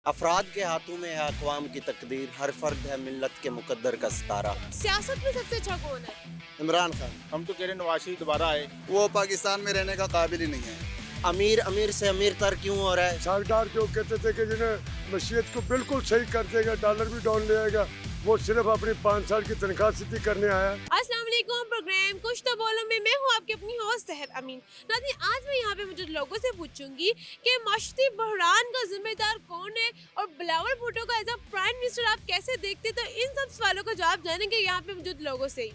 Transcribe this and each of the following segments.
अफराद के हाथों में है अक़वाम की तकदीर, हर फर्द है मिल्लत के मुकद्दर का सितारा। सियासत में सबसे अच्छा कौन है? इमरान खान। हम तो कह रहे नवाज शरीफ दोबारा आए। वो पाकिस्तान में रहने का काबिल ही नहीं है। अमीर अमीर से अमीर तर क्यों हो रहा है? सरदार जो कहते थे कि जिन्हें मशीयत को बिल्कुल सही कर देगा, डॉलर भी डाउन ले आएगा, वो सिर्फ अपनी 5 साल की तनख्वाह सीधी करने आया। अस्सलाम वालेकुम। प्रोग्राम कुछ तो बोलो में मैं हूँ आपकी अपनी होस्ट सहर अमीन। नाज़रीन, आज मैं यहाँ पे मौजूद लोगों से पूछूंगी कि माशी बहरान का जिम्मेदार कौन है और बिलावल भुट्टो को एज अ प्राइम मिनिस्टर आप कैसे देखते? तो इन सब सवालों का जवाब जानेंगे यहाँ पे मौजूद लोगों से ही।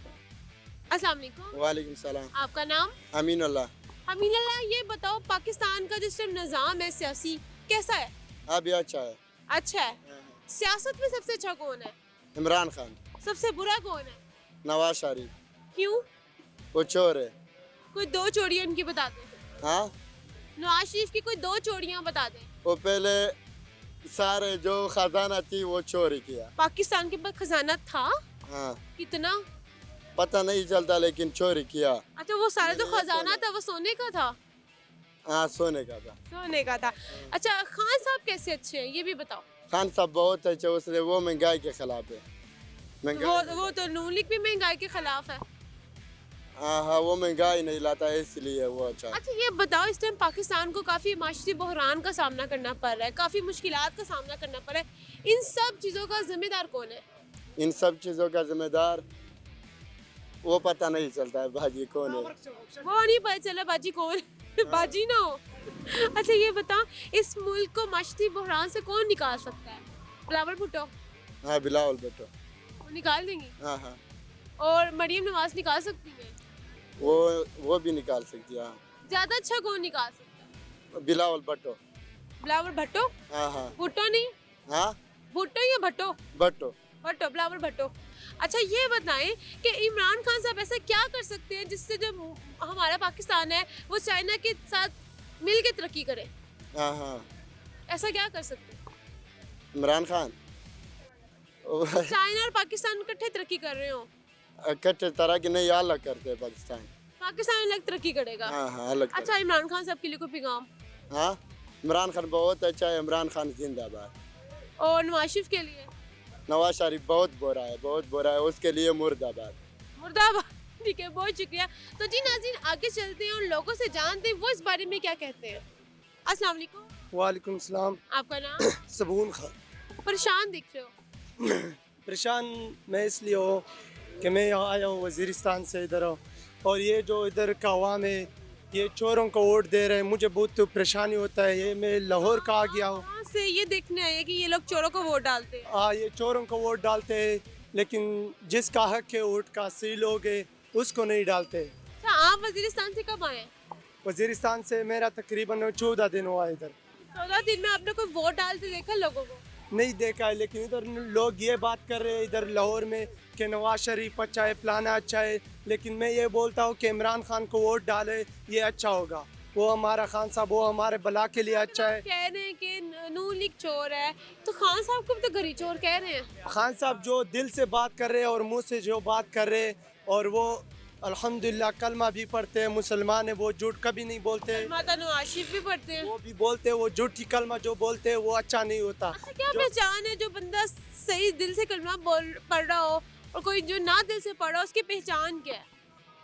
अस्सलाम वालेकुम। वालेकुम सलाम। आपका नाम? अमीनुल्लाह। अमीनुल्लाह, ये बताओ पाकिस्तान का जिस टाइम निज़ाम है सियासी कैसा है? अभी अच्छा है। अच्छा है। सियासत में सबसे अच्छा कौन है? इमरान खान। सबसे बुरा कौन है? नवाज शरीफ। क्यों? वो चोर है। कोई 2 चोरियां उनकी बता दें। हाँ, नवाज शरीफ की कोई 2 चोरियां बता दें। वो पहले सारे जो खजाना थी वो चोरी किया। पाकिस्तान के पास खजाना था? हाँ, कितना? पता नहीं चलता लेकिन चोरी किया। अच्छा, वो सारा जो खजाना था वो सोने का था? हाँ, सोने का था। सोने का था। अच्छा, खान साहब कैसे अच्छे हैं ये भी बताओ। खान साहब बहुत अच्छे, उसने वो महंगाई के खिलाफ है। वो तो नून लीग भी महंगाई के खिलाफ है। हाँ हाँ, वो महंगाई नहीं लाता है इसलिए वो अच्छा। अच्छा, ये बताओ इस टाइम पाकिस्तान को काफी माशी बहरान का सामना करना पड़ रहा है, काफी मुश्किलात का सामना करना पड़ रहा है। इन सब चीजों का जिम्मेदार कौन है? इन सब चीज़ों का जिम्मेदार वो पता नहीं चलता है बाजी कौन है। वो नहीं पता चला बाजी कौन बाजी ना हो। अच्छा, ये बताओ इस मुल्क को माशी बहरान से कौन निकाल सकता है? बिलावल भुट्टो? हाँ, बिलावल भुट्टो। वो निकाल देंगी? हाँ हाँ, और मरियम नवाज निकाल सकती है? वो भी निकाल सकती है। हाँ, ज्यादा अच्छा कौन निकाल सकता है? बिलावल भुट्टो। बिलावल भट्टो? हाँ हाँ। भुट्टो नहीं, हाँ, भुट्टो या भट्टो? भुट्टो। भट्टो, बिलावल भट्टो। अच्छा, ये बताएं कि इमरान खान साहब ऐसा क्या कर सकते हैं जिससे जो हमारा पाकिस्तान है वो चाइना के साथ मिल के तरक्की करे? हाँ हाँ, ऐसा क्या कर सकते हैं? इमरान खान चाइना और पाकिस्तान इकट्ठे तरक्की कर रहे हो? इकट्ठे तरह की नहीं, अलग करते हैं पाकिस्तान। पाकिस्तान अलग तरक्की करेगा? हाँ हाँ, अलग अच्छा, इमरान खान साहब के लिए कोई पैगाम? हाँ, इमरान खान बहुत अच्छा है। इमरान खान जिंदाबाद। और नवाज शरीफ के लिए? नवाज शरीफ बहुत बुरा है, बहुत बुरा है, उसके लिए मुर्दाबाद। मुर्दाबाद। ठीक है, बहुत शुक्रिया। तो जी नाज़रीन, आगे चलते हैं और लोगों से जानते हैं वो इस बारे में क्या कहते हैं। अस्सलाम वालेकुम। वालेकुम सलाम। आपका नाम? सबून खान। परेशान दिख रहे हो। परेशान मैं इसलिए हो कि मैं यहाँ आया हूँ वज़ीरिस्तान से इधर हूँ, और ये जो इधर का अवाम है ये चोरों को वोट दे रहे हैं। मुझे बहुत परेशानी होता है। ये मैं लाहौर का आ गया हूँ। कहाँ से ये देखने आए कि ये लोग चोरों को वोट डालते हैं? हाँ, ये चोरों को वोट डालते हैं, लेकिन जिसका हक है वोट का, सही लोग है, उसको नहीं डालते। अच्छा, आप वजीरिस्तान से कब आए? वज़ीरिस्तान से मेरा तकरीबन 14 दिन हुआ इधर। 14 दिन में आपने कोई वोट डालते देखा लोगों को? नहीं देखा है, लेकिन इधर लोग ये बात कर रहे हैं इधर लाहौर में कि नवाज शरीफ अच्छा है, फलाना अच्छा है, लेकिन मैं ये बोलता हूँ कि इमरान खान को वोट डाले, ये अच्छा होगा। वो हमारा खान साहब, वो हमारे भला के लिए अच्छा है। कह रहे हैं कि नून लीग चोर है, तो खान साहब को भी तो गरी चोर कह रहे हैं। खान साहब जो दिल से बात कर रहे हैं और मुंह से जो बात कर रहे हैं, और वो अल्हम्दुलिल्लाह कलमा भी पढ़ते हैं, मुसलमान है, वो झूठ कभी नहीं बोलते। माता नवाज शरीफ भी पढ़ते हैं। वो भी बोलते हैं, वो झूठी कलमा जो बोलते हैं वो अच्छा नहीं होता। अच्छा, क्या पहचान है जो बंदा सही दिल से कलमा पढ़ रहा हो और कोई जो ना दिल से पढ़ रहा हो, उसकी पहचान क्या है?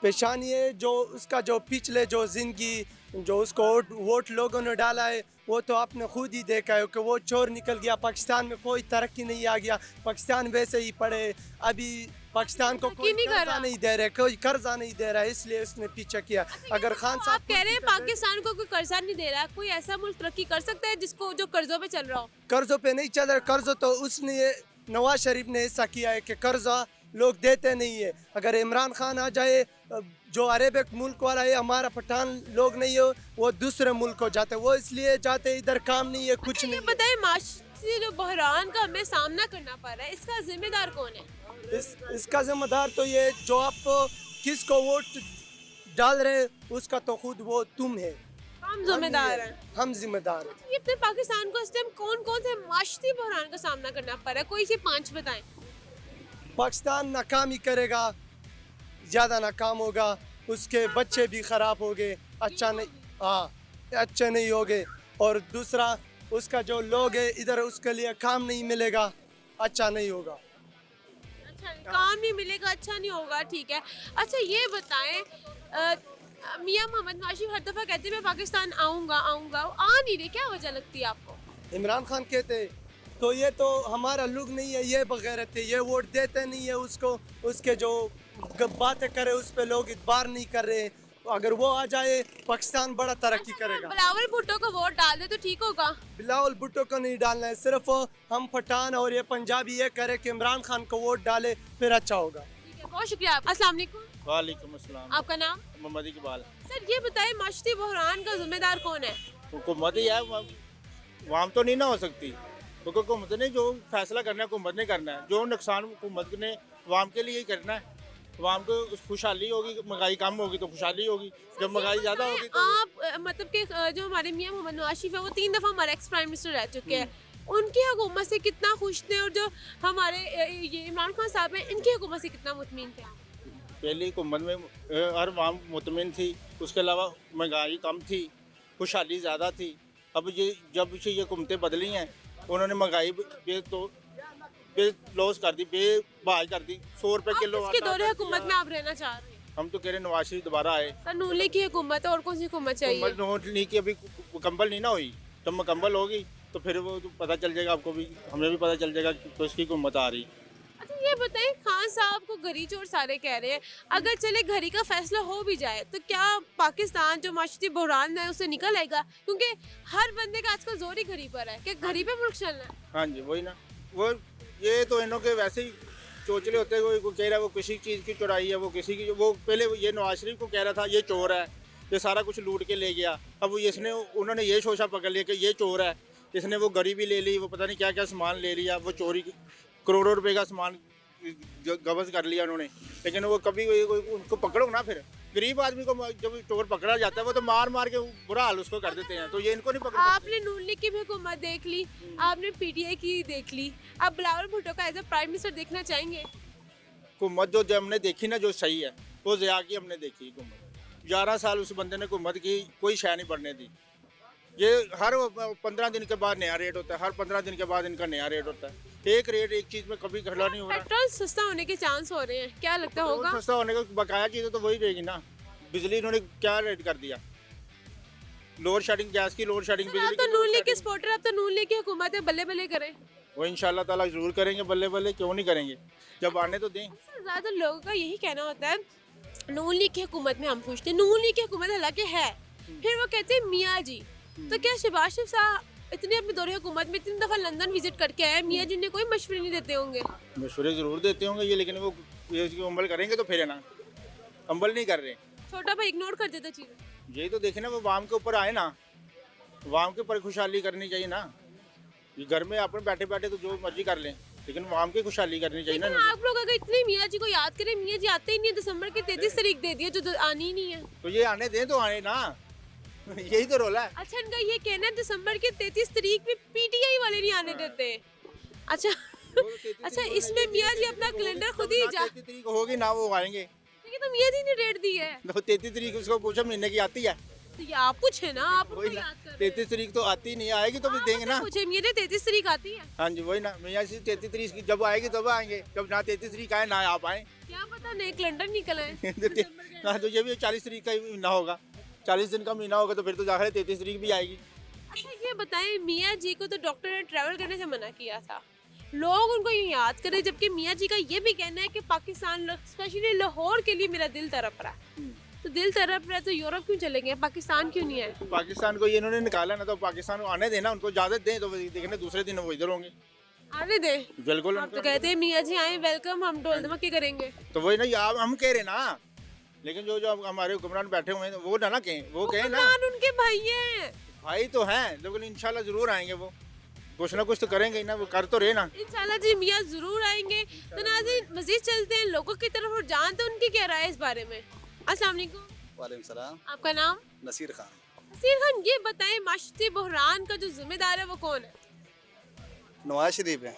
परेशान ये जो उसका जो पिछले जो जिंदगी जो उसको वोट लोगों ने डाला है, वो तो आपने खुद ही देखा है कि वो चोर निकल गया। पाकिस्तान में कोई तरक्की नहीं आ गया, पाकिस्तान वैसे ही पड़े। अभी पाकिस्तान को कोई कर्जा नहीं दे रहा, कोई कर्जा नहीं दे रहा है, इसलिए उसने पीछे किया। अगर खान साहब आप कह रहे हैं पाकिस्तान को कोई कर्जा नहीं दे रहा, कोई ऐसा मुल्क तरक्की कर सकता है जिसको जो कर्जों पे चल रहा हो? कर्जों पे नहीं चल रहा, कर्ज तो उसने नवाज शरीफ ने ऐसा किया है कि कर्जा लोग देते नहीं है। अगर इमरान खान आ जाए, जो अरेबिक मुल्क वाला है, हमारा पठान लोग नहीं हो, वो दूसरे मुल्क को जाते, वो इसलिए जाते, इधर काम नहीं है, कुछ नहीं। बताए माशी जो बहरान का हमें सामना करना पड़ रहा है, इसका जिम्मेदार कौन है? इसका जिम्मेदार तो ये जो आप किसको वोट डाल रहे उसका तो खुद वो तुम है। हम जिम्मेदार हैं। हम जिम्मेदार हैं। ये अपने पाकिस्तान को इस टाइम कौन कौन से माशी बहरान का सामना करना पड़ रहा है? कोई से 5 बताएं। पाकिस्तान नाकाम ही करेगा, ज़्यादा नाकाम होगा, उसके बच्चे भी ख़राब हो गए, अच्छा नहीं, हाँ अच्छे नहीं हो गए। और दूसरा उसका जो लोग है इधर उसके लिए काम नहीं मिलेगा, अच्छा नहीं होगा। अच्छा, काम नहीं मिलेगा, अच्छा नहीं होगा, ठीक है। अच्छा ये बताएं, मियां मोहम्मद नवाज हर दफा कहते हैं मैं पाकिस्तान आऊंगा आऊंगा, आ नहीं रहे, क्या वजह लगती है आपको? इमरान खान कहते तो ये तो हमारा लोग नहीं है, ये बगैरत है, ये वोट देते नहीं है उसको, उसके जो बातें करे उस पे लोग इतबार नहीं कर रहे। अगर वो आ जाए पाकिस्तान बड़ा तरक्की करेगा। बिलावल भुट्टो को वोट डाल दे तो ठीक होगा। बिलावल भुट्टो को नहीं डालना है, सिर्फ हम पठान और ये पंजाबी ये करे कि इमरान खान को वोट डाले फिर अच्छा होगा। ठीक है, बहुत शुक्रिया। अस्सलाम वालेकुम, वालेकुम अस्सलाम। आपका नाम? मोहम्मद इकबाल। सर ये बताएं, माशती बहरान का जिम्मेदार कौन है? हुकूमत ही है, वाम तो नहीं ना हो सकती, क्योंकि हुकूमत ने जो फैसला करना है हुकूमत ने करना है। जो नुकसान हुकूमत ने वाम के लिए ही करना है। वाम को खुशहाली होगी, महंगाई कम होगी तो खुशहाली होगी, जब महंगाई ज़्यादा होगी तो आप मतलब कि जो हमारे मियां मोहम्मद नवाज शरीफ है वो 3 दफा हमारे एक्स प्राइम मिनिस्टर रह चुके हैं, उनकी हुकूमत से कितना खुश थे? और जो हमारे ये इमरान खान साहब हैं, इनकी हुकूमत से कितना मुतमिन थे? पहली हुकूमत में हर वाम मुतमिन थी, उसके अलावा महंगाई कम थी, खुशहाली ज़्यादा थी। अब ये जब से ये हुकूमतें बदली हैं, उन्होंने महंगाई तो लॉस कर दी, बेबहाल कर दी। 100 रुपये किलो किसके दौरे हुकूमत में आप रहना चाह रहे हैं? हम तो कह रहे हैं नवाज शरीफ दोबारा आए। सर नून लीग की हुकूमत है, और कौन सी हुकूमत चाहिए? हुकूमत नोट ली की अभी मुकम्मल नहीं ना हुई, जब मुकम्मल होगी तो फिर वो तो पता चल जाएगा, आपको भी हमें भी पता चल जाएगा कि तो इसकी हुकूमत आ रही। अच्छा ये बताएं, खान साहब को घरी चोर सारे कह रहे हैं, अगर चले घरी का फैसला हो भी जाए तो क्या पाकिस्तान जो माशरती बहरान है उससे निकल आएगा? क्योंकि हर बंदे का आजकल जोर ही घरी पर है कि घरी पे मुल्क चलना है। हाँ जी, वही ना, वो ये तो इन्हों के वैसे ही चोचले होते हैं। कोई कह रहा है वो किसी चीज़ की चुराई है, वो किसी की, वो पहले ये नवाज शरीफ को कह रहा था ये चोर है, ये सारा कुछ लूट के ले गया। अब वो इसने उन्होंने ये शोशा पकड़ लिया कि ये चोर है, इसने वो गरी भी ले ली, वो पता नहीं क्या क्या सामान ले लिया, वो चोरी करोड़ों रुपए का सामान गबज कर लिया उन्होंने। लेकिन वो कभी उनको पकड़ो ना, फिर गरीब आदमी को जब चोर पकड़ा जाता है वो तो मार मार के बुरा हाल उसको कर देते हैं, तो ये इनको नहीं पकड़ सकते। आपने नून लीग की भी हुकूमत देख ली, आपने पीटीआई की देख ली, अब बिलावल भुट्टो का एज ए प्राइम मिनिस्टर देखना चाहेंगे? हुकूमत जो हमने देखी ना, जो सही है वो ज़िया की हमने देखी हुकूमत। 11 साल उस बंदे ने हुकूमत की, कोई शय नहीं बढ़ने दी। ये हर 15 दिन के बाद नया रेट होता है, हर 15 दिन के बाद इनका नया रेट होता है। एक रेट एक चीज़ में कभी खड़ा नहीं हो रहा। पेट्रोल सस्ता होने के चांस हो रहे हैं, क्या लगता होगा? सस्ता होने का बकाया चीज़ें तो वही रहेगी ना। बिजली इन्होंने क्या रेट कर दिया, लोड शेडिंग, गैस की लोड शेडिंग, आप बिजली तो की नून load लीग के shedding। सपोर्टर, अब तो नून लीग की हुकूमत है, बल्ले बल्ले करें। वो इंशाल्लाह ताला जरूर करेंगे, बल्ले बल्ले क्यों नहीं करेंगे, जब आने तो दें। ज़्यादातर लोगों का यही कहना होता है नून लीग की हुकूमत में हम खुश थे, नून लीग की हुकूमत हालांकि है, फिर वो कहते हैं मियाँ जी। तो क्या शहबाज शरीफ साहब इतने अपने दौरे हुकूमत में 3 दफ़ा लंदन विजिट करके आए, मियाँ जी ने कोई मशवरे नहीं देते होंगे? मशवरे ज़रूर देते होंगे ये, लेकिन वो ये इसकी अमल करेंगे तो फिर है ना, अमल नहीं कर रहे। छोटा भाई इग्नोर कर देता चीज़ें। यही तो देखे ना, वो वाम के ऊपर आए ना, वाम के ऊपर खुशहाली करनी चाहिए ना। ये घर में अपने बैठे बैठे तो जो मर्जी कर लें, लेकिन वाम की खुशहाली करनी चाहिए ना। लेकिन आप लोग अगर इतने मियाँ जी को याद करें, मियाँ जी आते ही नहीं है, दिसंबर की 33 तारीख दे दी है, जो आनी ही नहीं है। तो ये आने दें तो आए ना, यही तो रोला है। अच्छा इनका ये कहना है दिसंबर की 33 तारीख में पीटीआई वाले नहीं आने देते। अच्छा अच्छा, इसमें मियाँ जी अपना कैलेंडर खुद ही 33 तारीख होगी ना, वो आएंगे। लेकिन तो मियाँ जी ने डेट दी है, तो 33 तारीख उसको पूछो महीने की आती है, तो ये आप पूछे ना, आप उनको वही ना, याद कर रहे हैं। 33 तारीख तो आती नहीं, आएगी तो भी देंगे ना। पूछे मियाँ जी 33 तारीख आती है, हाँ जी, वही ना, मियाँ जी 33 तारीख की जब आएगी तब आएंगे, जब ना 33 तारीख आए ना आप आए। क्या पता नए कैलेंडर निकल आए। हाँ, तो ये भी 40 तारीख का ही महीना होगा, 40 दिन का महीना होगा, तो फिर तो जाकर 33 तारीख भी आएगी। अच्छा ये बताएं, मियाँ जी को तो डॉक्टर ने ट्रैवल करने से मना किया था, लोग उनको यूँ याद करें, जबकि मियाँ जी का ये भी कहना है कि पाकिस्तान, स्पेशली लाहौर के लिए मेरा दिल तड़प रहा है। तो दिल तड़प रहा है तो यूरोप क्यों चले गए, पाकिस्तान क्यों नहीं आए? पाकिस्तान को ये इन्होंने निकाला ना, तो पाकिस्तान को आने देना, उनको इजाजत दें तो देखने दूसरे दिन वो इधर होंगे। आने दे, बिल्कुल। आप तो कहते हैं मियाँ जी आए वेलकम, हम ढोल धमाके करेंगे। तो वही ना, आप हम कह रहे ना, लेकिन जो जो हमारे हुक्मरान बैठे हुए हैं वो ना कहें, वो कहें ना। हुक्मरान उनके भाई हैं, भाई तो हैं, लेकिन इंशाल्लाह जरूर आएंगे, वो कुछ ना कुछ तो करेंगे ही ना, वो कर तो रहे ना। इंशाल्लाह जी मियाँ जरूर आएंगे। तो नाज़रीन मजीद चलते हैं लोगों की तरफ और जानते हैं उनकी क्या राय है इस बारे में। अस्सलाम वालेकुम, वालेकुम सलाम। आपका नाम? नसीर खान। नसीर खान, ये बताएं माशरती बहरान का जो जिम्मेदार है वो कौन है? नवाज शरीफ है,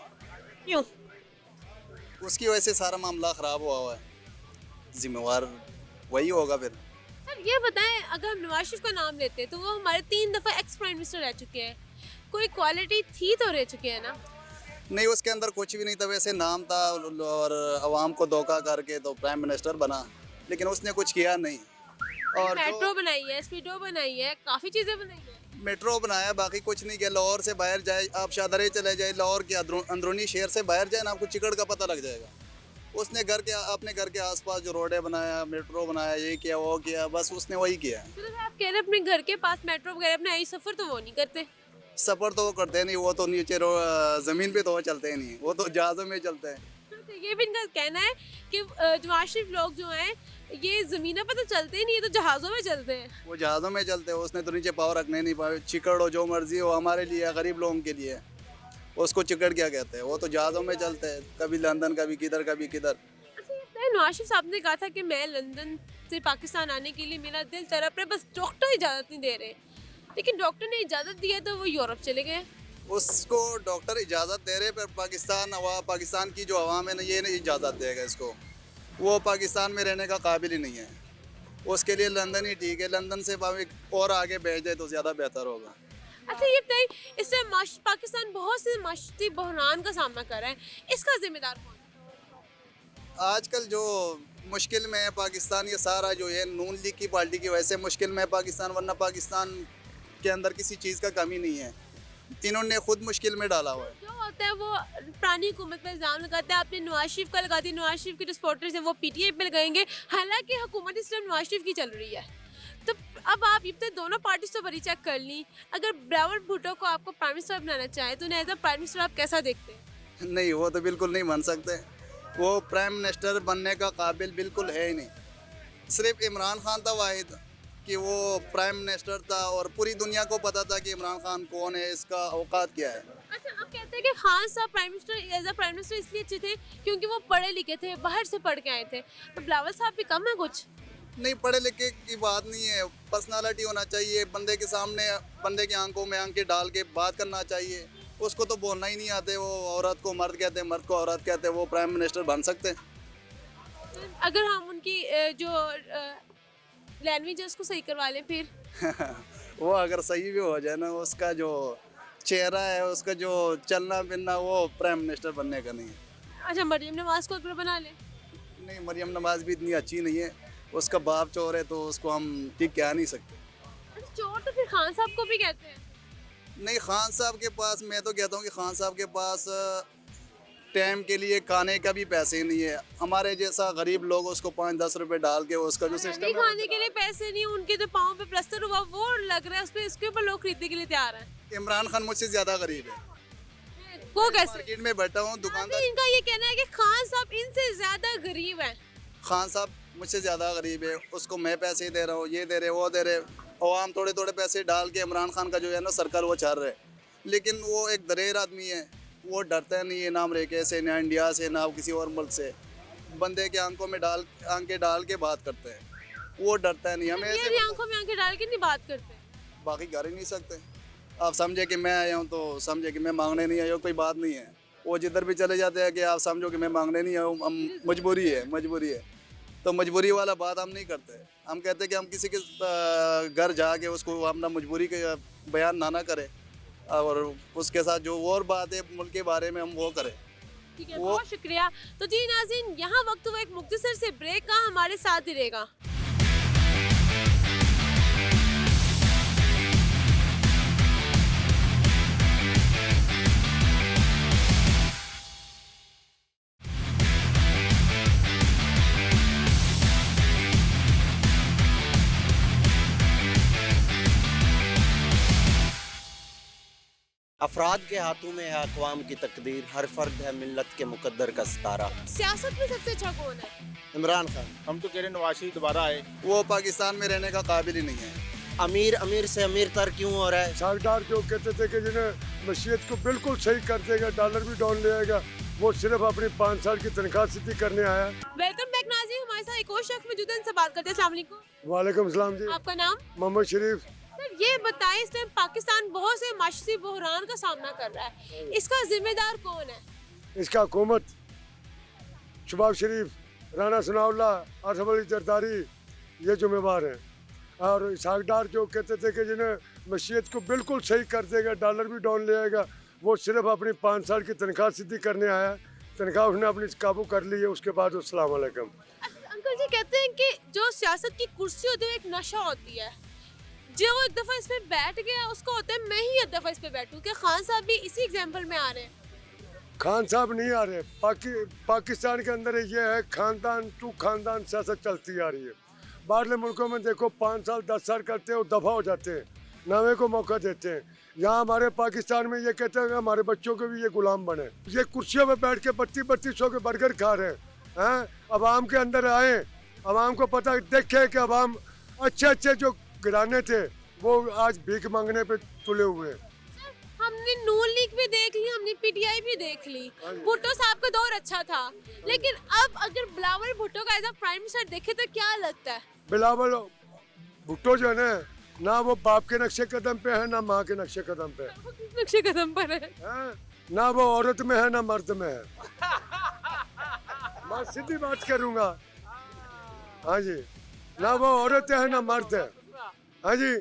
क्यों? उसकी वजह से सारा मामला ख़राब हुआ है, जिम्मेवार वही होगा फिर। सर ये बताएं, अगर हम नवाज शरीफ का नाम लेते हैं तो वो हमारे 3 दफ़ा एक्स प्राइम मिनिस्टर रह चुके हैं, कोई क्वालिटी थी तो रह चुकी है ना। नहीं, उसके अंदर कुछ भी नहीं था, वैसे नाम था और आवाम को धोखा करके तो प्राइम मिनिस्टर बना, लेकिन उसने कुछ किया नहीं। और मेट्रो बनाई है, स्पीडो बनाई है, काफी चीजें बनाई है। मेट्रो बनाया, बाकी कुछ नहीं किया। लाहौर से बाहर जाए आप, शादरे चले जाए, लाहौर के अंदरूनी शहर से बाहर जाए ना, आपको चिकड़ का पता लग जाएगा। उसने अपने घर के आसपास जो रोडें बनाया, मेट्रो बनाया, ये किया वो किया, बस उसने वही किया। तो आप कह रहे हैं अपने घर के पास मेट्रो वगैरह अपने आई सफर तो वो नहीं करते। सफ़र तो वो करते नहीं, वो तो नीचे ज़मीन पे तो वो चलते ही नहीं, वो तो जहाज़ों में चलते हैं। तो ये भी इनका कहना है कि जो आशिफ लोग जो हैं ये ज़मीनों पर तो चलते ही नहीं है, तो जहाज़ों में चलते हैं। वो जहाज़ों में चलते हैं, उसने तो नीचे पाँव रखने नहीं पाए। चिकड़ हो जो मर्जी हो, हमारे लिए गरीब लोगों के लिए उसको चिकड़ क्या कहते हैं। वो तो जहाज़ों में चलते हैं, कभी लंदन, कभी किधर, कभी किधर। नवाशिफ साहब ने कहा था कि मैं लंदन से पाकिस्तान आने के लिए मेरा दिल तड़प रहा है, बस डॉक्टर इजाज़त नहीं दे रहे। लेकिन डॉक्टर ने इजाज़त दी है तो वो यूरोप चले गए। उसको डॉक्टर इजाज़त दे रहे, पर पाकिस्तान की जो अवाम है ना, ये नहीं इजाज़त देगा इसको। वो पाकिस्तान में रहने का काबिल ही नहीं है। उसके लिए लंदन ही ठीक है, लंदन से और आगे भेज दे तो ज़्यादा बेहतर होगा। अच्छा ये बताइए, इस टाइम पाकिस्तान बहुत से माशी बहरान का सामना कर रहा है, इसका जिम्मेदार कौन है? आजकल जो मुश्किल में है पाकिस्तान, ये सारा जो है नून लीग की पार्टी की वजह से मुश्किल में है पाकिस्तान, वरना पाकिस्तान के अंदर किसी चीज़ का कमी नहीं है। इन्होंने खुद मुश्किल में डाला हुआ है। जो होता है वो पुरानी हुकूमत पर इल्ज़ाम लगाते हैं। आपने नवाज शरीफ का लगा दिया, नवाज शरीफ के जो सपोर्टर्स हैं वो पीटीआई पे लगाएंगे, हालांकि हुकूमत इस टाइम नवाज शरीफ की चल रही है। तो अब आप ये तो दोनों पार्टी तो बड़ी चेक कर ली, अगर बिलावल भुट्टो को आपको प्राइम मिनिस्टर बनाना चाहे तो एज अ प्राइम मिनिस्टर आप कैसा देखते हैं? नहीं, वो तो बिल्कुल नहीं बन सकते। वो प्राइम मिनिस्टर बनने का काबिल बिल्कुल है ही नहीं। सिर्फ इमरान खान था वाहिद कि वो प्राइम मिनिस्टर था, और पूरी दुनिया को पता था कि इमरान खान कौन है, इसका औकात क्या है। अच्छा, आप कहते हैं कि खान साहब prime minister as a prime minister इसलिए अच्छे थे क्योंकि वो पढ़े लिखे थे, बाहर से पढ़ के आए थे, तो बिलावल साहब भी कम है कुछ? नहीं, पढ़े लिखे की बात नहीं है, पर्सनालिटी होना चाहिए बंदे के सामने, बंदे की आंखों में आंखें डाल के बात करना चाहिए। उसको तो बोलना ही नहीं आते, वो औरत को मर्द कहते हैं, मर्द को औरत कहते हैं, वो प्राइम मिनिस्टर बन सकते हैं। अगर हम उनकी जो लैंग्वेज है उसको सही करवा लें फिर वो अगर सही भी हो जाए ना, उसका जो चेहरा है, उसका जो चलना फिरना, वो प्राइम मिनिस्टर बनने का नहीं है। अच्छा, मरियम नवाज को बना लें? नहीं, मरियम नवाज भी इतनी अच्छी नहीं है, उसका बाप चोर है तो उसको हम ठीक कह नहीं सकते। अच्छा, चोर तो फिर खान साहब को भी कहते हैं। नहीं, खान साहब के पास, मैं तो कहता हूँ कि खान साहब के पास टाइम के लिए खाने का भी पैसे नहीं है। हमारे जैसा गरीब लोग उसको 5-10 रुपए डाल के उसका जो सिस्टम है, खाने के लिए पैसे नहीं, उनके जो पाँव पे प्लास्टर हुआ वो लग रहा है, उसपे इसके ऊपर लोग खरीदने के लिए तैयार हैं। इमरान खान मुझसे ज़्यादा गरीब है। वो कैसे? मार्केट में बैठा हूँ, दुकानदार। इनका ये कहना है कि खान साहब इनसे ज्यादा गरीब हैं। खान साहब मुझसे ज़्यादा गरीब है, उसको मैं पैसे दे रहा हूँ, ये दे रहे, वो दे रहे, अवाम थोड़े थोड़े पैसे डाल के इमरान खान का जो है ना सर्कल वो चल रहे। लेकिन वो एक दलेर आदमी है, वो डरता नहीं है ना अमेरिका से, ना इंडिया से, ना किसी और मुल्क से। बंदे के आंखें डाल के बात करते हैं, वो डरता नहीं। हमें ये भी आंखों में आंखें डाल के नहीं बात करते। बाकी कर ही नहीं सकते। आप समझे कि मैं आया हूँ तो समझे कि मैं मांगने नहीं आया हूँ, कोई बात नहीं है। वो जिधर भी चले जाते हैं कि आप समझो कि मैं मांगने नहीं आया हूँ, हम मजबूरी है। तो मजबूरी वाला बात हम नहीं करते। हम कहते हैं कि हम किसी के घर जाके उसको अपना मजबूरी का बयान ना करें, और उसके साथ जो और बात है मुल्क के बारे में हम वो करें। ठीक है, बहुत शुक्रिया। तो जी नाज़रीन, यहाँ वक्त हुआ एक मुख्तसर से ब्रेक का, हमारे साथ ही रहेगा। अफराद के हाथों में है अक़वाम की तकदीर, हर फर्द है मिल्लत के मुकद्दर का सितारा। सियासत में सबसे अच्छा कौन है? इमरान खान। हम तो कह रहे नवाज शरीफ दोबारा आए। वो पाकिस्तान में रहने का काबिल ही नहीं है। अमीर से अमीर तर क्यों हो रहा है? सरदार जो कहते थे कि जिन्हें मशीयत को बिल्कुल सही कर देगा, डॉलर भी डाउन ले आएगा, वो सिर्फ अपनी 5 साल की तनख्वाह सीधी करने आया। वेलकम बैक नाज़रीन, हमारे साथ एक और शख्स मौजूद है, इनसे बात करते हैं। अस्सलाम वालेकुम। वालेकुम सलाम जी। आपका नाम? मोहम्मद शरीफ। सर ये बताएं, इस टाइम पाकिस्तान बहुत से माशी बहरान का सामना कर रहा है, इसका जिम्मेदार कौन है? इसका हुकूमत, शबाब शरीफ, राना सनाउल्लाह, आसफ अली जरदारी, ये जिम्मेवार हैं। और इसहाक डार जो कहते थे कि जिन्हें मशीयत को बिल्कुल सही कर देगा, डॉलर भी डाउन ले आएगा, वो सिर्फ अपनी 5 साल की तनख्वाह सीधी करने आया। तनख्वाह उसने अपनी काबू कर ली है, उसके बाद अस्सलाम वालेकुम। अंकल जी कहते हैं कि जो सियासत की कुर्सी होती है एक नशा होती है, जो एक दफ़ा इस पे बैठ गया उसको होता है मैं ही एक दफ़ा इस पे बैठूं। क्या खान साहब भी इसी एग्जाम्पल में आ रहे हैं? खान साहब नहीं आ रहे। पाकिस्तान के अंदर ये है, खानदान टू खानदान सियासत चलती आ रही है। बाहरले मुल्कों में देखो 5 साल 10 साल करते हैं और दफ़ा हो जाते हैं, नवे को मौका देते हैं। यहाँ हमारे पाकिस्तान में ये कहते हैं कि हमारे बच्चों के भी ये गुलाम बने। ये कुर्सियों पे बैठ के 3200 के बर्गर खा रहे हैं। अवाम के अंदर आए, अवाम को पता देखे कि अवाम अच्छे अच्छे जो गिराने थे वो आज भीख मांगने पे तुले हुए हैं। हमने नून लीग भी देख ली, हमने पीटीआई भी देख ली, भुट्टो साहब का दौर अच्छा था, लेकिन अब अगर बिलावल भुट्टो का एज अ प्राइम मिनिस्टर देखे तो क्या लगता है? बिलावल भुट्टो जो है ना वो बाप के नक्शे कदम पे है, ना माँ के नक्शे कदम पे नक्शे कदम पर है। ना वो औरत में है ना मर्द में है। मैं सीधी बात करूंगा, हाँ जी, ना वो औरत है ना मर्द है। हाँ जी,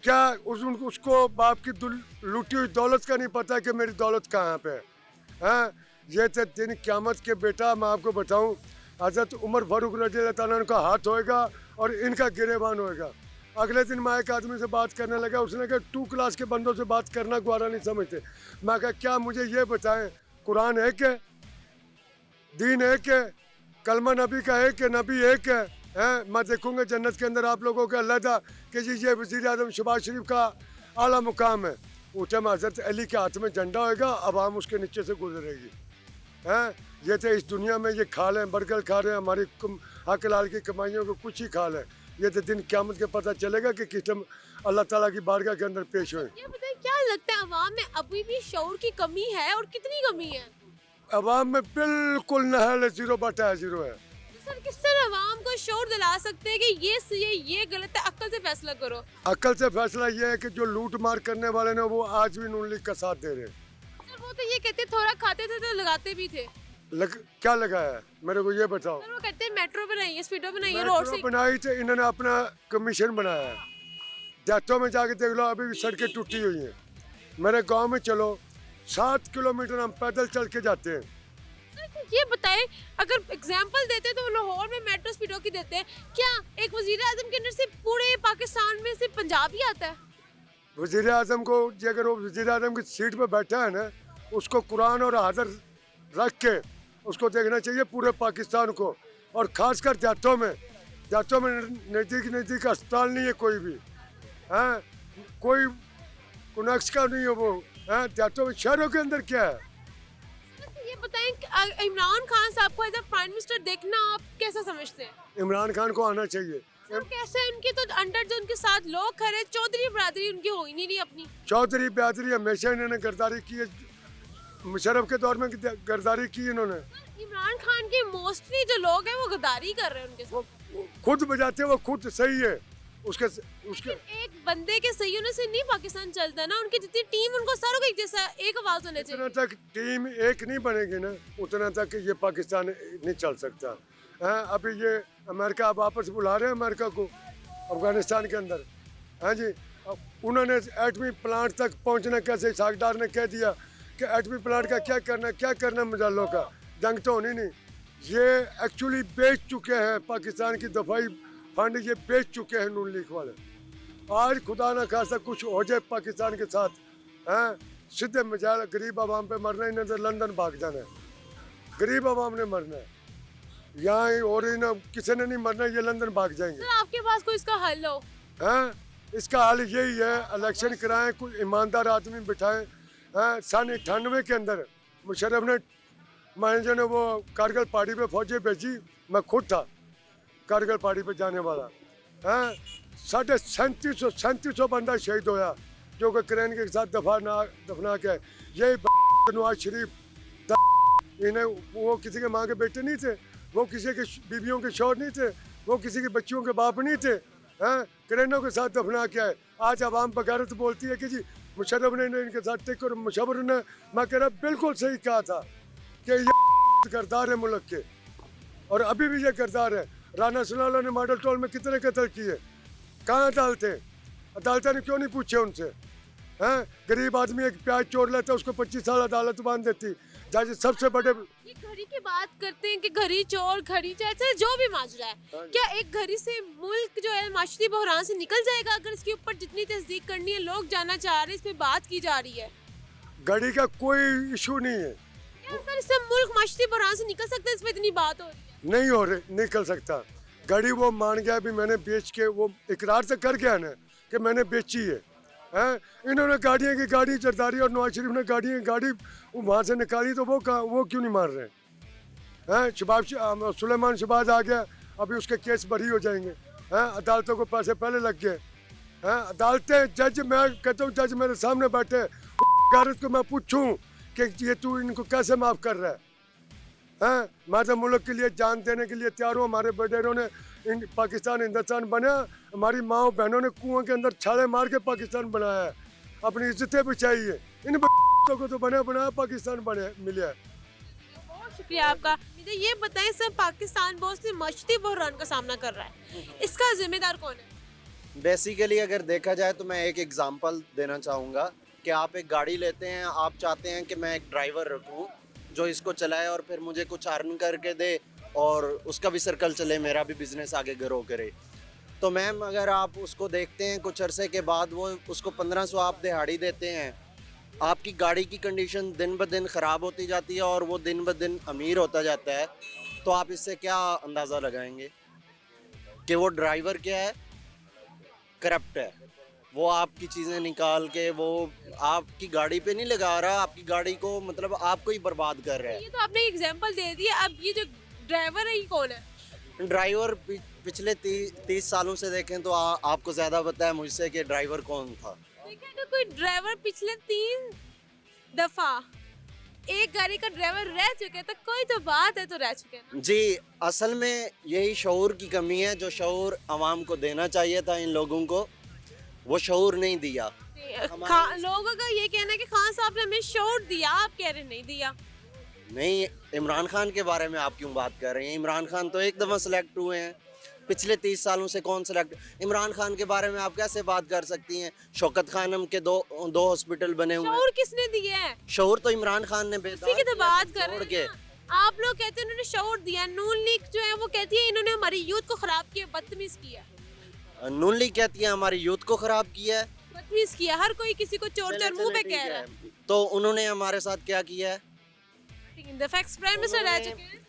क्या उसको बाप की लूटी हुई दौलत का नहीं पता कि मेरी दौलत कहाँ पे है? ये तो दिन क़यामत के बेटा, मैं आपको बताऊं, हज़रत उमर फारूक रज़ी अल्लाह तआला का हाथ होएगा और इनका गिरेबान होएगा। अगले दिन मैं एक आदमी से बात करने लगा, उसने कहा 2 क्लास के बंदों से बात करना ग्वारा नहीं समझते। मैं कहा क्या मुझे ये बताएं, कुरान एक है, दीन एक है, कलमा नबी का एक है, नबी एक है। मैं देखूंगा जन्नत के अंदर आप लोगों का अल्लाह था कि जी ये वज़ीर आज़म शहबाज शरीफ का आला मुकाम है। ऊँचे में हज़रत अली के हाथ में झंडा होएगा, अवाम उसके नीचे से गुजरेगी। ये तो इस दुनिया में ये खा लें, बर्गर खा रहे हैं, हमारी हक लाल की कमाइयों को कुछ ही खा लें। ये तो दिन क़यामत के पता चलेगा कि किस टाइम अल्लाह ताला की बारगाह के अंदर पेश हुए। ये बताइए क्या लगता है अवाम में अभी भी शऊर की कमी है और कितनी कमी है? अवाम में बिल्कुल नहल 0/0 है। सर किस तरह अवाम को शऊर दिला सकते हैं कि ये सही है ये गलत है, अक्ल से फैसला करो? अक्ल से फैसला ये है कि जो लूट मार करने वाले ने वो आज भी नून लीग का साथ दे रहे हैं। सर वो तो ये कहते थोड़ा खाते थे तो लगाते भी थे। क्या लगाया है मेरे को ये बताओ। सर वो कहते हैं मेट्रो बनाइए, स्पीडो बनाइए, रोड मेट्रो से बनाई थे इन्होंने, अपना कमीशन बनाया है। देहातों में जाके देख लो, अभी भी सड़कें टूटी हुई हैं। मेरे गांव में चलो, 7 किलोमीटर हम पैदल चल के जाते हैं। ये बताएं, अगर एग्जाम्पल देते तो लाहौर में मेट्रो स्पीडो की देते हैं, क्या एक वजीर आजम के अंदर से पूरे पाकिस्तान में से पंजाब ही आता है? वजीर आजम को अगर वो वजीर आजम की सीट पे बैठा है ना, उसको कुरान और हादर रख के उसको देखना चाहिए पूरे पाकिस्तान को, और ख़ासकर देहातों में नज़दीक अस्पताल नहीं है कोई भी, कोई नक्श का नहीं है वो, देहातों में। शहरों के अंदर क्या है? ये बताएं कि इमरान खान साहब को एज अ प्राइम मिनिस्टर देखना आप कैसा समझते हैं? इमरान खान को आना चाहिए। सर कैसे उनके तो अंडर जो उनके साथ लोग खड़े, चौधरी बरादरी उनकी हो ही नहीं रही अपनी। चौधरी बिरादरी हमेशा इन्होंने गद्दारी की है, मुशर्रफ के दौर में गद्दारी की इन्होंने। इमरान खान के मोस्टली जो लोग हैं वो गद्दारी कर रहे हैं उनके साथ। खुद बजाते हैं, वो खुद सही है। उसके एक बंदे के सही होने से नहीं पाकिस्तान चलता ना, उनकी जितनी टीम उनको सारों को एक जैसा एक आवाज होने चाहिए। उतना तक टीम एक नहीं बनेगी ना, उतना तक ये पाकिस्तान नहीं चल सकता है। अभी ये अमेरिका अब वापस बुला रहे हैं अमेरिका को अफगानिस्तान के अंदर। हाँ जी, उन्होंने एटमी प्लांट तक पहुंचना कैसे, इसहाक डार ने कह दिया कि एटमी प्लांट का क्या करना मजालों का, जंग तो होनी नहीं। ये एक्चुअली बेच चुके हैं पाकिस्तान की दफाई फंड, ये बेच चुके हैं नून लीग वाले। आज खुदा ना खासा कुछ हो जाए पाकिस्तान के साथ, सीधे मजाल गरीब आवाम पे मरना ही, नहीं तो लंदन भाग जाना है। गरीब आवाम ने मरना है यहाँ, और ना किसी ने नहीं मरना, ये लंदन भाग जाएंगे। सर आपके पास कोई इसका हल हो? इसका हल यही है, इलेक्शन कराएं, कोई ईमानदार आदमी बिठाएं। 98 के अंदर मुशर्रफ ने, मैनेजर ने वो कारगिल पहाड़ी पे फौजी भेजी, मैं खुद था कारगिल पहाड़ी पे जाने वाला। 3700 बंदा शहीद होया, जो कि क्रेन के साथ दफना के। यही नवाज शरीफ, इन्हें वो किसी के माँ के बेटे नहीं थे, वो किसी के बीवियों के शौहर नहीं थे, वो किसी के बच्चियों के बाप नहीं थे, क्रेनों के साथ दफना के आए। आज आवाम बगैरत बोलती है कि जी मुशर्रफ ने इनके साथ टेक, और मुशर्रफ ने, मैं कह रहा बिल्कुल सही कहा था कि ये करदार है मुल्क के, और अभी भी ये करदार है। राना सलाला ने मॉडल टाउन में कितने कत्ल किए, कहाँ अदालतें? अदालतें ने क्यों नहीं पूछे उनसे? हैं? गरीब आदमी एक प्याज चोर लेता उसको 25 साल अदालत बांध देती। जज सबसे बड़े ये घड़ी की बात करते हैं कि घड़ी चोर घड़ी चाहे जो भी माजरा है, क्या एक घड़ी से मुल्क जो है माशरी बहरान से निकल जाएगा अगर इसके ऊपर जितनी तस्दीक करनी है लोग जानना चाह रहे हैं, इस पे बात की जा रही है? घड़ी का कोई इशू नहीं है, क्या सर इससे मुल्क माशरी बहरान से निकल सकता है? इस पे इतनी बात हो रही है। नहीं हो रहे, निकल सकता। घड़ी वो मान गया भी मैंने बेच के, वो इकरार से कर गया ना कि मैंने बेची है। हैं? इन्होंने गाड़ियाँ की गाड़ी जरदारी और नवाज शरीफ ने गाड़ी वहाँ से निकाली, तो वो क्यों नहीं मार रहे हैं? सुलेमान शहबाज आ गया, अभी उसके केस बरी हो जाएंगे। हैं? अदालतों को पैसे पहले लग गए हैं। अदालतें जज, मैं कहता हूँ जज मेरे सामने बैठे, गारत को मैं पूछूं कि ये तू इनको कैसे माफ़ कर रहा है? हैं? मैं तो मुल्क के लिए जान देने के लिए तैयार हूँ। हमारे बडेरों ने पाकिस्तान हिंदुस्तान बना, हमारी माँ बहनों ने कुआं के अंदर छाले मार के पाकिस्तान बनाया है, अपनी इज्जतें बचाई है। इन को तो बनाया पाकिस्तान बने मिला है। बहुत शुक्रिया आपका। मुझे ये बताएं सर, पाकिस्तान बहुत से मशती बहरान का सामना कर रहा है, इसका जिम्मेदार कौन है? बेसिकली अगर देखा जाए तो मैं एक एग्जांपल देना चाहूँगा कि आप एक गाड़ी लेते हैं, आप चाहते हैं कि मैं एक ड्राइवर रखूँ जो इसको चलाए और फिर मुझे कुछ अर्न करके दे और उसका भी सर्कल चले, मेरा भी बिजनेस आगे ग्रो करे। तो मैम अगर आप उसको देखते हैं कुछ अरसे के बाद वो उसको 1500 आप दिहाड़ी देते हैं, आपकी गाड़ी की कंडीशन दिन ब दिन ख़राब होती जाती है और वो दिन ब दिन अमीर होता जाता है, तो आप इससे क्या अंदाज़ा लगाएंगे कि वो ड्राइवर क्या है? करप्ट है। वो आपकी चीज़ें निकाल के वो आपकी गाड़ी पे नहीं लगा रहा, आपकी गाड़ी को मतलब आपको ही बर्बाद कर रहा है। ये तो आपने एग्जांपल दे दिया, अब ये जो ड्राइवर है ये कौन है? ड्राइवर पिछले 30 सालों से देखें तो आपको ज़्यादा पता है मुझसे कि ड्राइवर कौन था। देखिए अगर कोई ड्राइवर पिछले 3 दफा एक गाड़ी का ड्राइवर रह चुके तो कोई तो बात है, तो रह चुके ना। जी, असल में यही शऊर की कमी है, जो शऊर आवाम को देना चाहिए था इन लोगों को, वो शऊर नहीं दिया। लोगों का ये कहना है कि खान साहब ने हमें शोर दिया, आप कह रहे नहीं दिया। नहीं, इमरान खान के बारे में आप क्यों बात कर रहे हैं? इमरान खान तो एक दफ़ा सेलेक्ट हुए हैं, पिछले 30 सालों से कौन सेलेक्ट? इमरान खान के बारे में आप कैसे बात कर सकती हैं? शौकत खानम के दो हॉस्पिटल बने हुए हैं। शोर किसने दिया है? शोर तो इमरान खान ने उसी की तो बात कर रहे के। हैं ना। आप लोग कहते हैं उन्होंने शोर दिया, नून लीग जो है वो कहती है इन्होंने हमारी यूथ को खराब किया, बदतमीज किया। नून लीग कहती है हमारी यूथ को खराब किया है, बदतमीज किया, हर कोई किसी को चोर चोर मुंह पे कह रहा है। तो उन्होंने हमारे साथ क्या किया है? प्राइम मिनिस्टर रह चुके हैं।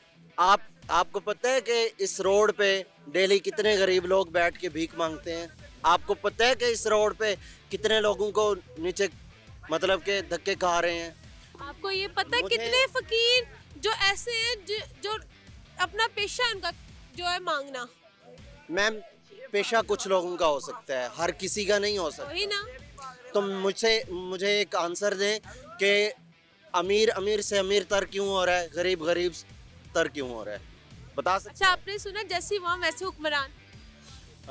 आपको पता है कि इस रोड पे डेली कितने गरीब लोग बैठ के भीख मांगते हैं? आपको पता है कि इस रोड पे कितने लोगों को नीचे मतलब के धक्के खा रहे हैं? आपको ये पता है कितने फकीर जो ऐसे हैं जो अपना पेशा है उनका जो है मांगना? मैम, पेशा कुछ लोगों का हो सकता है, हर किसी का नहीं हो सकता। वही ना। तो मुझे एक आंसर दें कि अमीर से अमीर तर क्यों हो रहा है, गरीब तर क्यों हो रहा है? बता सकते? अच्छा, आपने सुना जैसे वहाँ वैसे हुक्मरान?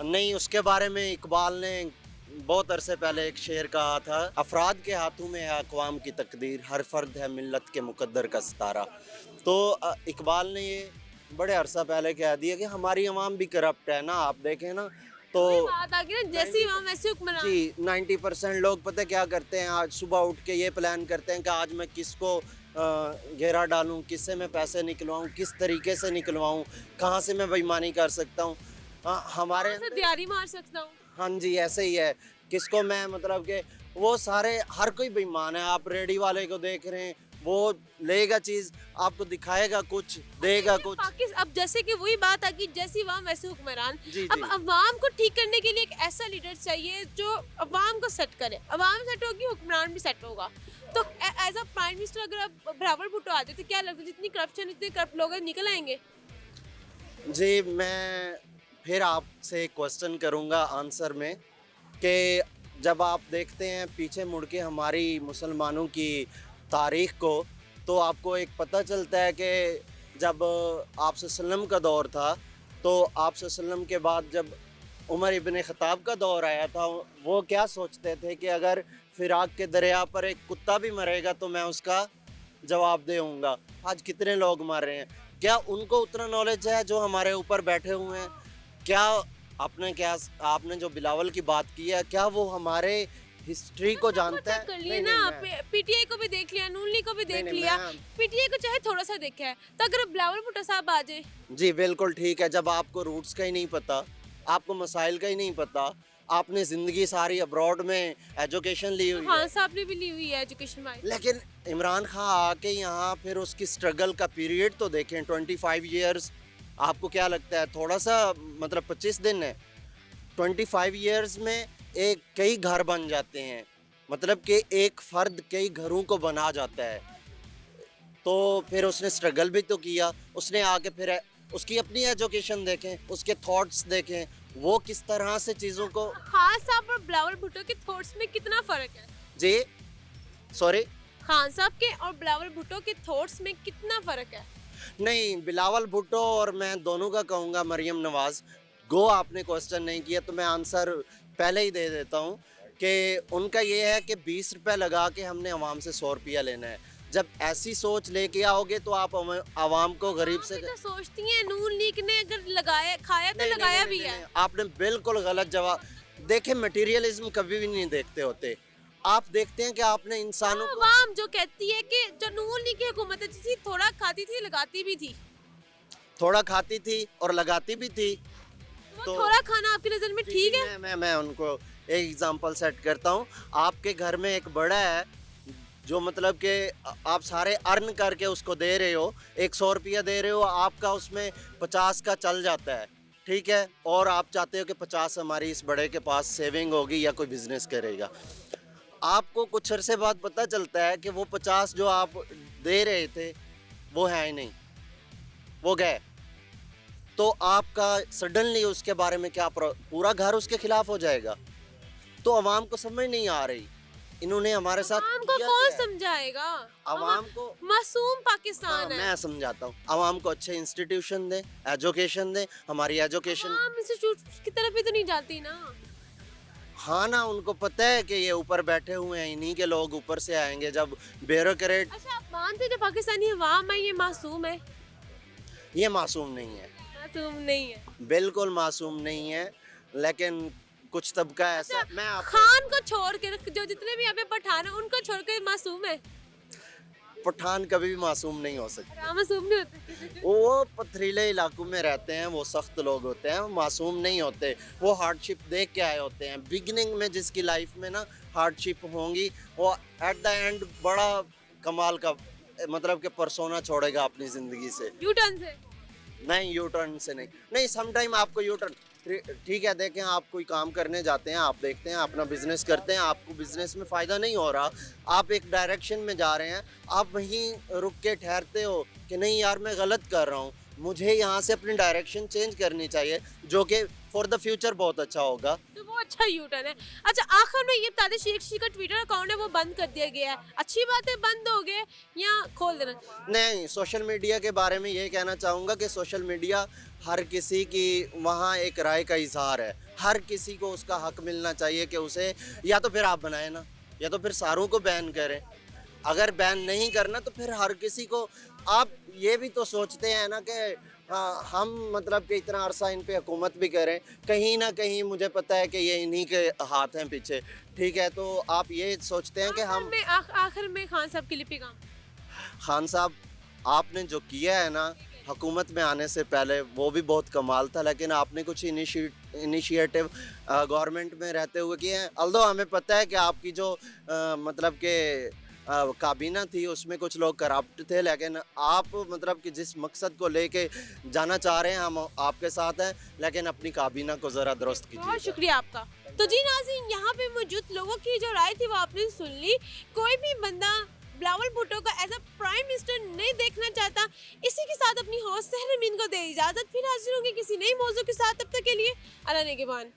नहीं, उसके बारे में इकबाल ने बहुत अरसे पहले एक शेर कहा था, अफराद के हाथों में है अक़वाम की तकदीर, हर फर्द है मिल्लत के मुकद्दर का सितारा। तो इकबाल ने ये बड़े अरसा पहले कह दिया कि हमारी अवाम भी करप्ट है ना। आप देखें ना तो बात आ गई ना, जैसे वहाँ वैसे हुक्मरान। जी, 90% लोग पता क्या करते हैं, आज सुबह उठ के ये प्लान करते हैं कि आज मैं किसको घेरा डालूं, किससे मैं पैसे निकलवाऊं, किस तरीके से निकलवाऊं, कहाँ से मैं बेईमानी कर सकता हूं। हमारे दिहाड़ी मार सकता हूँ। हाँ जी, ऐसे ही है। किसको मैं मतलब कि वो सारे हर कोई बेईमान है। आप रेडी वाले को देख रहे हैं, वो लेगा चीज़, आपको दिखाएगा कुछ, देगा कुछ। अब जैसे कि वही बात आ गई, जैसी वहाँ वैसे हुक्मरान। जी, अब अवाम को ठीक करने के लिए एक ऐसा लीडर चाहिए जो अवाम को सेट करे। अवाम सेट होगी, हुक्मरान भी सेट होगा। तो एज अ प्राइम मिनिस्टर अगर अब बराबर भुट्टो आते तो क्या लगता है जितनी करप्शन, इतने करप्ट लोग निकल आएंगे? जी, मैं फिर आपसे एक क्वेश्चन करूँगा आंसर में कि जब आप देखते हैं पीछे मुड़ के हमारी मुसलमानों की तारीख़ को, तो आपको एक पता चलता है कि जब आप सल्लम का दौर था, तो आप सल्लम के बाद जब उमर इब्न ख़त्ताब का दौर आया था, वो क्या सोचते थे कि अगर फ़िराक के दरिया पर एक कुत्ता भी मरेगा तो मैं उसका जवाब दूँगा। आज कितने लोग मर रहे हैं? क्या उनको उतना नॉलेज है जो हमारे ऊपर बैठे हुए हैं? क्या आपने जो बिलावल की बात की है, क्या वो हमारे हिस्ट्री को जानता है? कर लिए नहीं, ना, नहीं, मैं- पीटीआई को भी देख लिया, नून लीग को भी देख नहीं, लिया, मैं- पीटीआई को चाहे थोड़ा सा देखा है, तो अगर बिलावल भुट्टो साहब आ जाए। जी बिल्कुल ठीक है। जब आपको रूट्स का ही नहीं पता, आपको मसाइल का ही नहीं पता, आपने ज़िंदगी सारी अब्रॉड में एजुकेशन ली हुई हाँ है, साहब ने भी ली हुई है एजुकेशन वाइज। लेकिन इमरान खान आके यहाँ फिर उसकी स्ट्रगल का पीरियड तो देखें, 25 ईयर्स। आपको क्या लगता है थोड़ा सा, मतलब 25 दिन है? 25 ईयर्स में कई घर बन जाते हैं, मतलब कि एक फ़र्द कई घरों को बना जाता है। तो फिर उसने स्ट्रगल भी तो किया, उसने आके फिर उसकी अपनी एजुकेशन देखें, उसके थॉट्स देखें, वो किस तरह से चीज़ों को। खान साहब और बिलावल भुट्टो के थॉट्स में कितना फर्क है? जी सॉरी, खान साहब के और बिलावल भुट्टो के थॉट्स में कितना फर्क है? नहीं, बिलावल भुट्टो और मैं दोनों का कहूँगा मरियम नवाज़। आपने क्वेश्चन नहीं किया तो मैं आंसर पहले ही दे देता हूँ कि उनका ये है कि 20 रुपये लगा के हमने आवाम से 100 रुपया लेना है। जब ऐसी सोच लेके आओगे तो आप आवाम को गरीब से। तो सोचती हैं नून लीग ने अगर लगाया खाया तो नहीं, लगाया नहीं, भी नहीं, है। नहीं, आपने बिल्कुल गलत जवाब। देखें, मटेरियलिज्म कभी भी नहीं देखते होते, आप देखते हैं कि आपने इंसानों को। आवाम जो कहती है कि जो नून लीग की हुकूमत थी, थोड़ा खाती थी लगाती भी थी, थोड़ा खाती थी और लगाती भी थी। वो थोड़ा खाना आपकी नजर में ठीक है? मैं उनको एक एग्जांपल सेट करता हूँ। आपके घर में एक बड़ा है जो मतलब कि आप सारे अर्न करके उसको दे रहे हो, 100 रुपया दे रहे हो, आपका उसमें 50 का चल जाता है, ठीक है, और आप चाहते हो कि 50 हमारी इस बड़े के पास सेविंग होगी या कोई बिजनेस करेगा। आपको कुछ अरसे बाद पता चलता है कि वो 50 जो आप दे रहे थे वो है ही नहीं, वो गए। तो आपका सडनली उसके बारे में क्या पूरा घर उसके खिलाफ हो जाएगा। तो आवाम को समझ नहीं आ रही इन्होंने हमारे साथ आवाम को किया कौन क्या है। समझाएगा? आवाम को मासूम पाकिस्तान है। मैं समझाता हूँ, आवाम को अच्छे इंस्टीट्यूशन दें, एजुकेशन दें। हमारी एजुकेशन आवाम इंस्टीट्यूट की तरफ भी तो नहीं जाती ना। हाँ ना, उनको पता है कि ये ऊपर बैठे हुए हैं, इन्हीं के लोग ऊपर से आएंगे जब ब्यूरोक्रेट। अच्छा, आप मानते हैं जो पाकिस्तानी अवाम है ये मासूम है? ये मासूम नहीं है, मासूम नहीं है। बिल्कुल मासूम नहीं है, लेकिन कुछ तबका ऐसा। मैं आपको खान को छोड़ के जो जितने भी यहाँ पे पठान है उनको छोड़ के मासूम है। पठान कभी भी मासूम नहीं हो सकते। और मासूम नहीं होते। वो पथरीले इलाकों में रहते हैं, वो सख्त लोग होते हैं, वो मासूम नहीं होते। वो हार्डशिप देख के आए होते हैं। बिगिनिंग में जिसकी लाइफ में ना हार्डशिप होंगी, वो एट द एंड बड़ा कमाल का मतलब कि परसोना छोड़ेगा अपनी ज़िंदगी से। यू टर्न से नहीं, यू टर्न से नहीं समटाइम आपको यू टर्न, ठीक है। देखें, आप कोई काम करने जाते हैं, आप देखते हैं अपना बिजनेस करते हैं, आपको बिजनेस में फ़ायदा नहीं हो रहा, आप एक डायरेक्शन में जा रहे हैं, आप वहीं रुक के ठहरते हो कि नहीं यार मैं गलत कर रहा हूँ, मुझे यहाँ से अपनी डायरेक्शन चेंज करनी चाहिए, जो कि फॉर द फ्यूचर बहुत अच्छा होगा। तो वो अच्छा यू टर्न है। अच्छा, आखिर में ये बता दें, शेख जी का ट्विटर अकाउंट है वो बंद कर दिया गया है, अच्छी बात है बंद हो गए या खोल देना? नहीं, सोशल मीडिया के बारे में ये कहना चाहूँगा कि सोशल मीडिया हर किसी की वहाँ एक राय का इजहार है, हर किसी को उसका हक मिलना चाहिए कि उसे या तो फिर आप बनाए ना, या तो फिर सारों को बैन करें। अगर बैन नहीं करना तो फिर हर किसी को। आप ये भी तो सोचते हैं ना कि हम मतलब कि इतना अरसा इन पे हुकूमत भी करें, कहीं ना कहीं मुझे पता है कि ये इन्हीं के हाथ हैं पीछे, ठीक है। तो आप ये सोचते हैं कि हम आखिर में खान साहब के लिए पैगाम। खान साहब, आपने जो किया है ना हुकूमत में आने से पहले, वो भी बहुत कमाल था, लेकिन आपने कुछ इनिशिएटिव गवर्नमेंट में रहते हुए किए हैं। अल्दो हमें पता है कि आपकी जो मतलब के काबीना थी उसमें कुछ लोग करप्ट थे, लेकिन आप मतलब कि जिस मकसद को लेके जाना चाह रहे हैं हम आपके साथ हैं, लेकिन अपनी काबीना को ज़रा दुरुस्त कीजिए। बहुत शुक्रिया आपका। तो जी नाज़रीन, यहाँ पे मौजूद लोगों की जो राय थी वो आपने सुन ली। कोई भी बंदा बिलावल भुट्टो को एज अ प्राइम मिनिस्टर नहीं देखना चाहता। इसी के साथ अपनी होस्ट सहर अमीन को दे इजाज़त, फिर हाजिर होंगे किसी नई मौजू के साथ। तब तक के लिए अल्लाह नेगेबान।